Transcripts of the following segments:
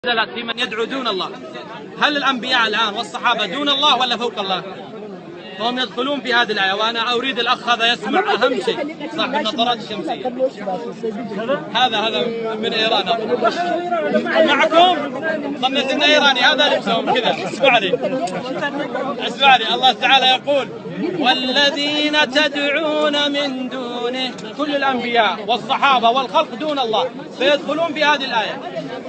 نزلت في من يدعو دون الله. هل الأنبياء الآن والصحابة دون الله ولا فوق الله؟ فهم يدخلون في هذه الآية. وأنا أريد الأخ هذا يسمع أهم شيء، صاحب النظارات الشمسية. هذا من إيران معكم. ظنيت إنه إيراني، هذا لبسهم كذا. اسمعني الله تعالى يقول: والذين تدعون من دونه، كل الأنبياء والصحابة والخلق دون الله فيدخلون في هذه الآية.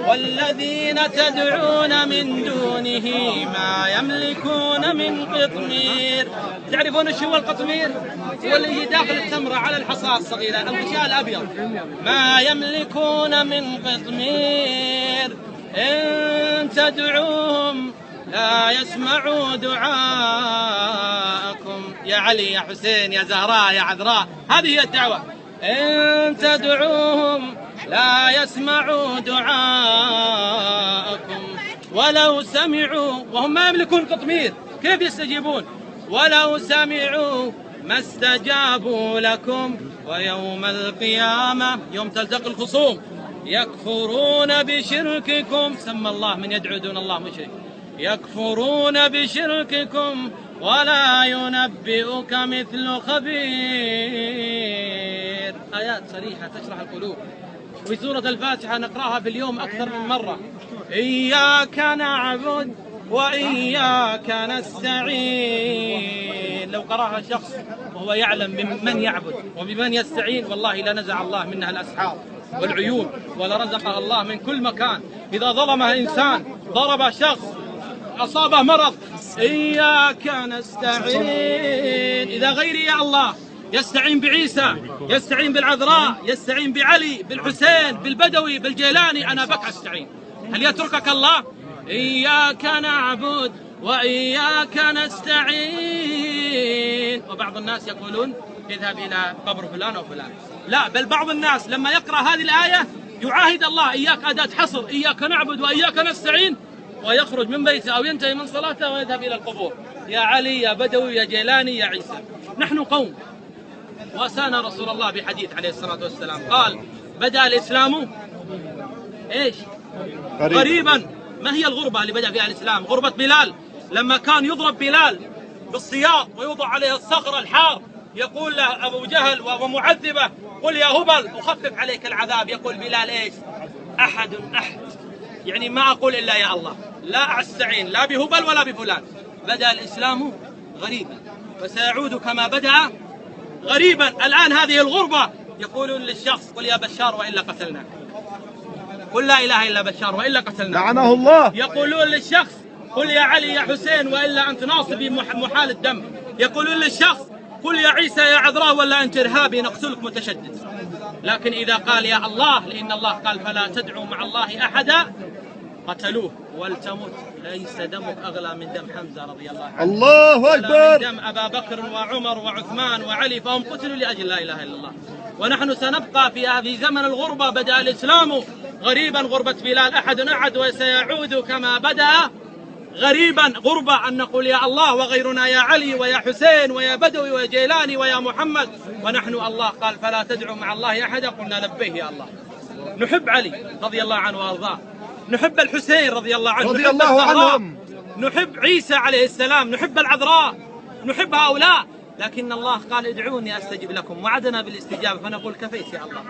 والذين تدعون من دونه ما يملكون من قطمير. تعرفون ايش هو القطمير؟ هو اللي داخل التمرة على الحصاة الصغيرة، الغشاء الأبيض. ما يملكون من قطمير إن تدعوهم لا يسمعوا دعاءكم. يا علي، يا حسين، يا زهراء، يا عذراء، هذه هي الدعوة. إن تدعوهم لا يسمعوا دعاءكم ولو سمعوا، وهم ما يملكون قطمير، كيف يستجيبون؟ ولو سمعوا ما استجابوا لكم ويوم القيامة يوم تلتقي الخصوم يكفرون بشرككم. سمى الله من يدعو دون الله مشرك. يكفرون بشرككم ولا ينبئك مثل خبير. آيات صريحة تشرح القلوب. في سورة الفاتحة نقرأها في اليوم أكثر من مرة. إياك نعبد وإياك نستعين. لو قرأها شخص وهو يعلم بمن يعبد وبمن يستعين، والله لنزع الله منها الأسحار والعيوب ولرزقها الله من كل مكان. إذا ظلمها إنسان، ضرب شخص، أصابه مرض، إياك نستعين. إذا غيري يا الله يستعين بعيسى، يستعين بالعذراء، يستعين بعلي، بالحسين، بالبدوي، بالجيلاني، أنا بك أستعين. هل يتركك الله؟ إياك نعبد وإياك نستعين. وبعض الناس يقولون اذهب إلى قبر فلان أو فلان. لا، بل بعض الناس لما يقرأ هذه الآية يعاهد الله. إياك أداة حصر، إياك نعبد وإياك نستعين، ويخرج من بيته أو ينتهي من صلاته ويذهب إلى القبور. يا علي، يا بدوي، يا جيلاني، يا عيسى. نحن قوم، وأسانا رسول الله بحديث عليه الصلاة والسلام قال: بدأ الإسلام إيش؟ غريبا. ما هي الغربة اللي بدأ فيها الإسلام؟ غربة بلال، لما كان يضرب بلال بالسياط ويوضع عليه الصخر الحار، يقول له أبو جهل ومعذبه: قل يا هبل أخفف عليك العذاب. يقول بلال إيش؟ أحد أحد، يعني ما أقول إلا يا الله، لا أستعين لا بهبل ولا بفلان. بدأ الإسلام غريبا وسيعود كما بدأ غريبا. الآن هذه الغربة يقولون للشخص: قل يا بشار وإلا قتلناك. قل لا إله إلا بشار وإلا قتلناك. لعنه الله. يقولون للشخص: قل يا علي يا حسين وإلا أنت ناصبي محال الدم. يقولون للشخص: قل يا عيسى يا عذراء ولا أنت إرهابي نقتلك متشدد. لكن إذا قال يا الله، لأن الله قال: فلا تدعوا مع الله أحدا، قتلوه. ولتمت ليس دمك أغلى من دم حمزة رضي الله عنه، الله أكبر، من دم أبا بكر وعمر وعثمان وعلي، فهم قتلوا لأجل لا إله إلا الله. ونحن سنبقى في زمن الغربة. بدأ الإسلام غريبا، غربة بلال أحد أحد، وسيعود كما بدأ غريبا. غربة أن نقول يا الله وغيرنا يا علي ويا حسين ويا بدوي ويا جيلاني ويا محمد، ونحن الله قال: فلا تدعوا مع الله أحدا. قلنا لبيه يا الله. نحب علي رضي الله عنه وأرضاه، نحب الحسين رضي الله عنه، رضي الله عنهم، نحب عيسى عليه السلام، نحب العذراء، نحب هؤلاء. لكن الله قال: ادعوني أستجب لكم، وعدنا بالاستجابة. فنقول: كفيت يا الله،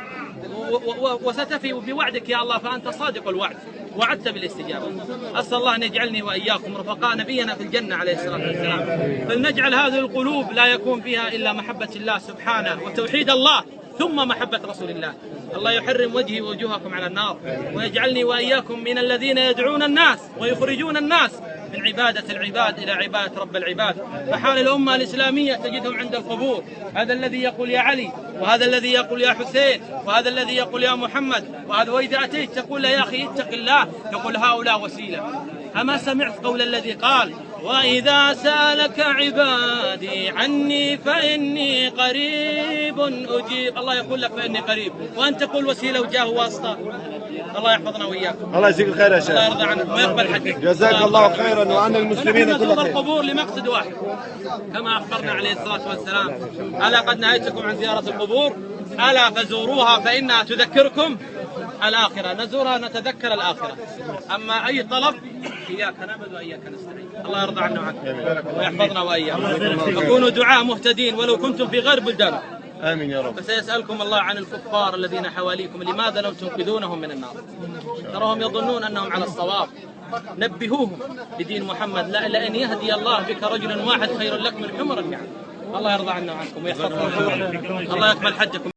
وستفي بوعدك يا الله، فأنت صادق الوعد، وعدت بالاستجابة. أسأل الله أن يجعلني وإياكم رفقاء نبينا في الجنة عليه الصلاة والسلام. فلنجعل هذه القلوب لا يكون فيها إلا محبة الله سبحانه وتوحيد الله، ثم محبة رسول الله. الله يحرم وجهي ووجوهكم على النار، ويجعلني وإياكم من الذين يدعون الناس ويخرجون الناس من عبادة العباد إلى عبادة رب العباد. فحال الأمة الإسلامية تجدهم عند القبور، هذا الذي يقول يا علي، وهذا الذي يقول يا حسين، وهذا الذي يقول يا محمد، وهذا. وإذا أتيت تقول له يا أخي اتق الله، يقول هؤلاء وسيلة. أما سمعت قول الذي قال: وإذا سألك عبادي عني فإني قريب أجيب. الله يقول لك فإني قريب، وأنت تقول وسيلة وجاه واسطة. الله يحفظنا وإياكم. الله يجزيك الخير يا شيخ. الله يرضى عنك ويقبل حقك. جزاك الله خيرا وعن المسلمين كل نزور خير. القبور لمقصد واحد كما أخبرنا عليه الصلاة والسلام: ألا قد نهيتكم عن زيارة القبور، ألا فزوروها فإنها تذكركم الآخرة، نزورها نتذكر الآخرة. أما أي طلب إياك نعبد وإياك نستعين. الله يرضى عنا وعنكم ويحفظنا وإياكم، وكونوا دعاء مهتدين ولو كنتم في غير بلدانكم. آمين يا رب. فسيسألكم الله عن الكفار الذين حواليكم لماذا لم تنقذونهم من النار؟ تراهم يظنون أنهم على الصواب. نبهوهم بدين محمد، لأن يهدي الله بك رجلا واحد خير لك من حمر النعم. الله يرضى عنا وعنكم ويحفظكم. الله يقبل حجكم.